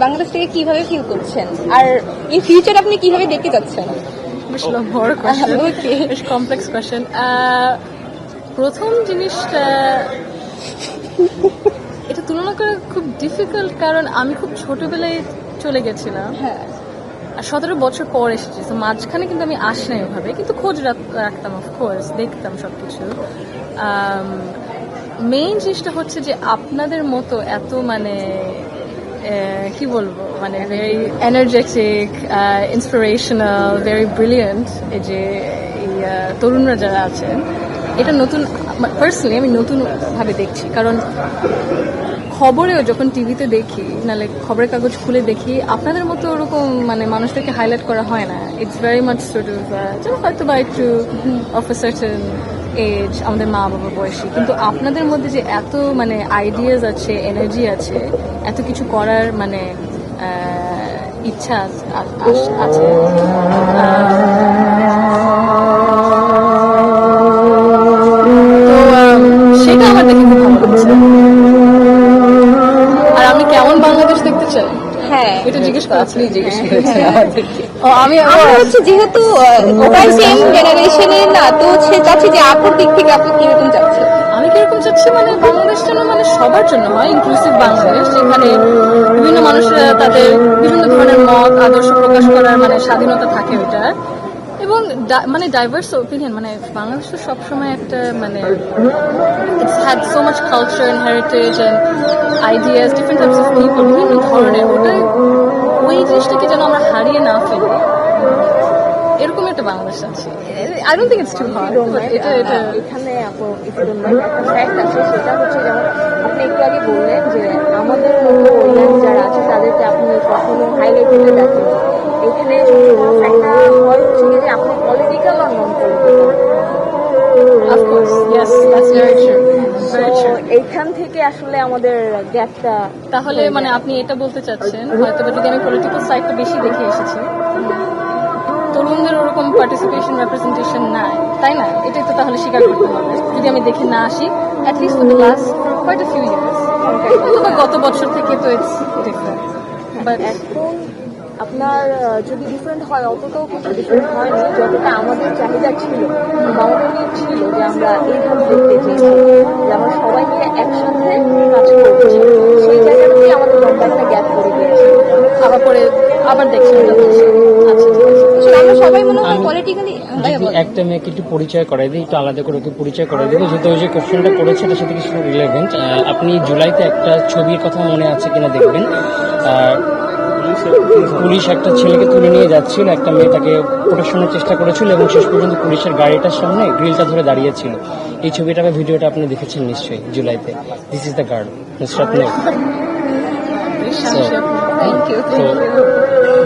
বাংলাদেশ থেকে কিভাবে ফিল করছেন, আর ইন ফিউচার আপনি কিভাবে দেখতে চাচ্ছেন? বড় কোয়েশ্চেন, বেশ কমপ্লেক্স কোয়েশ্চেন। প্রথম জিনিসটা এটা তুলনা করা খুব ডিফিকাল্ট, কারণ আমি খুব ছোটবেলায় চলে গেছিলাম। হ্যাঁ, আর 17 বছর পর এসেছি, তো মাঝখানে কিন্তু আমি আসি নাই ওভাবে, কিন্তু খোঁজ রাখতাম, অফকোর্স দেখতাম সবকিছু। মেইন জিনিসটা হচ্ছে যে আপনাদের মতো এত মানে কি বলবো, মানে very energetic, inspirational, very brilliant এই যে এই তরুণরা যারা আছেন, এটা নতুন পার্সোনালি আমি নতুন ভাবে দেখছি। কারণ খবরেও যখন টিভিতে দেখি, নাহলে খবরের কাগজ খুলে দেখি, আপনাদের মতো ওরকম মানে মানুষদেরকে হাইলাইট করা হয় না। It's very much sort of হয়তো বা একটু অফ এ সার্টেন এজ, আমাদের মা বাবা বয়সী, কিন্তু আপনাদের মধ্যে যে এত মানে আইডিয়াস আছে, এনার্জি আছে, এত কিছু করার মানে ইচ্ছা আছে, সেটা আমার দেখে খুব ভালো লাগছে। আর আমি কেমন বাংলাদেশ দেখতে চাই, হ্যাঁ, এটা জিজ্ঞেস করেছি। আমি হচ্ছে যেহেতু ওটাই সেম জেনারেশনের না, তো হচ্ছে চাচ্ছি যে আপুর দিক থেকে আপনি কিরকম চাচ্ছেন? আমি কিরকম চাচ্ছি মানে বাংলাদেশ যেন মানে সবার জন্য হয়, ইনক্লুসিভ বাংলাদেশ, যেখানে বিভিন্ন মানুষরা তাদের বিভিন্ন ধরনের মত আদর্শ প্রকাশ করার মানে স্বাধীনতা থাকে ওইটা, এবং মানে ডাইভার্স ওপিনিয়ন। মানে বাংলাদেশ তো সবসময় একটা মানে it's had so much culture and heritage and ideas, different types of people, বিভিন্ন ধরনের, ওটাই ওই জিনিসটাকে যেন আমরা হারিয়ে না ফেলি, এরকম একটা বাংলাদেশ আছে। I don't think it's too hard. এটা এখানে আপু একটা ফ্যাক্ট আছে, সেটা হচ্ছে যেমন আপনি একটু আগে বললেন যে আমাদের মতো ইয়াং যারা আছে তাদেরকে আপনি কখনো হাইলাইট করে দেখেন। এখানে একটা হয় হচ্ছে যে আপনি পলিটিক্যাল আর নন পলিটিক্যাল, এইখান থেকে আসলে আমাদের গ্যাপটা। তাহলে মানে আপনি এটা বলতে চাচ্ছেন হয়তো যদি আমি পলিটিক্যাল সাইডটা বেশি দেখে এসেছি, তরুণদের ওরকম পার্টিসিপেশন রিপ্রেজেন্টেশন নাই, তাই না? এটাই তো তাহলে স্বীকার করতে হবে, যদি আমি দেখে না আসি at least for the last quite a few years, অথবা গত বছর থেকে তো ইটস ডিফারেন্ট। বাট এখন আপনার যদি ডিফারেন্ট হয়, অতটাও কিন্তু ডিফারেন্ট হয়নি, যতটা আমাদের চাহিদা ছিল বা আমাদের নিয়ে ছিল যে আমরা এইভাবে দেখতে চেয়েছি যে আমরা সবাই মিলে একসাথে কাজ করছি, সেই জায়গাটাতেই আমাদের লম্বা একটা গ্যাপ করে দিয়েছি। আবার দেখছি আমরা সবাই মনে হয় পলিটিক্যালি। একটা মেয়েকে একটু পরিচয় করাই দিই, একটু আলাদা করে ওকে পরিচয় করাই দিই, যেহেতু ওই যে কোশ্চেনটা করেছে তার সাথে কিছু রিলেভেন্ট। আপনি জুলাইতে একটা ছবির কথা মনে আছে কিনা দেখবেন, পুলিশ একটা ছেলেকে তুলে নিয়ে যাচ্ছিল, একটা মেয়ে তাকে প্রোটেকশনের চেষ্টা করেছিল এবং শেষ পর্যন্ত পুলিশের গাড়িটার সামনে গ্রিলটা ধরে দাঁড়িয়েছিল। এই ছবিটা বা ভিডিওটা আপনি দেখেছেন নিশ্চয়ই, জুলাইতে। This is the guard, Nusrat Noor.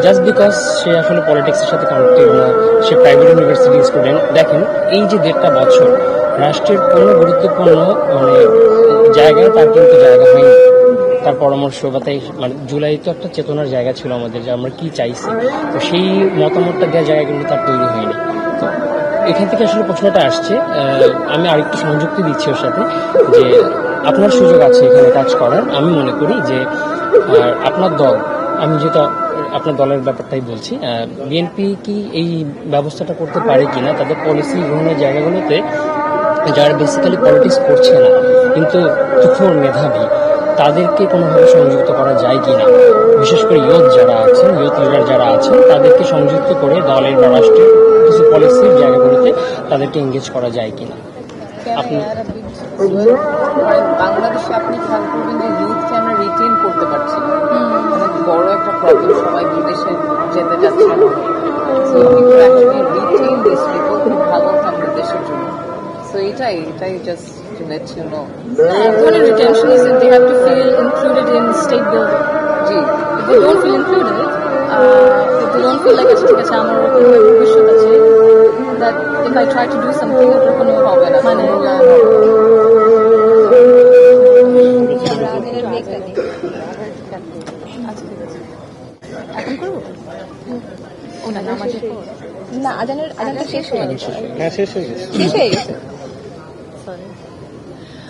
Just because সে আসলে পলিটিক্সের সাথে কানেক্টেড না, সে প্রাইভেট ইউনিভার্সিটি স্টুডেন্ট। দেখেন, এই যে 1.5 বছর রাষ্ট্রের কোনো গুরুত্বপূর্ণ মানে জায়গায় তার কিন্তু জায়গা হয়নি, তার পরামর্শ বা তাই মানে জুলাই তো একটা চেতনার জায়গা ছিল আমাদের, যে আমরা কি চাইছি, তো সেই মতামতটা দেওয়ার জায়গা কিন্তু তার তৈরি হয়নি। তো এখান থেকে আসলে প্রশ্নটা আসছে, আমি আরেকটু সংযুক্তি দিচ্ছি ওর সাথে, যে আপনার সুযোগ আছে এখানে কাজ করার। আমি মনে করি যে আপনার দল, আমি যেটা আপনার দলের ব্যাপারটাই বলছি, বিএনপি কি এই ব্যবস্থাটা করতে পারে কিনা, তাদের পলিসি গ্রহণের জায়গাগুলোতে যারা বেসিক্যালি পলিটিক্স করছে না কিন্তু তুখোড় মেধাবী, তাদেরকে কোনোভাবে সংযুক্ত করা যায় কিনা, বিশেষ করে ইয়ুথ যারা আছেন, ইয়ুথ লিডার যারা আছেন, তাদেরকে সংযুক্ত করে দলের বা রাষ্ট্রের কিছু পলিসির জায়গাগুলোতে তাদেরকে এঙ্গেজ করা যায় কিনা। আপনি বাংলাদেশে আপনি খেয়াল করবেন যে ইউথকে আমরা রিটেন করতে পারছি না, অনেক বড় একটা প্রবলেম। সবাই বিদেশে যেতে যাচ্ছে, খুব ভালো হতো আমাদের দেশের জন্য। সো এটাই just to let you know. Retention is that they have to feel included in state building. G, If they don't feel included, if they don't feel like ঠিক আছে আমার ওরকম ভবিষ্যৎ আছে, that if I try to do something ওটা কোনো হবে না, মানে এখন করবো না, আজানটা শেষ হয়ে গেছে। শেষ হয়ে গেছে। শেষ হয়ে গেছে। sorry.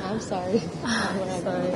I'm sorry. Sorry.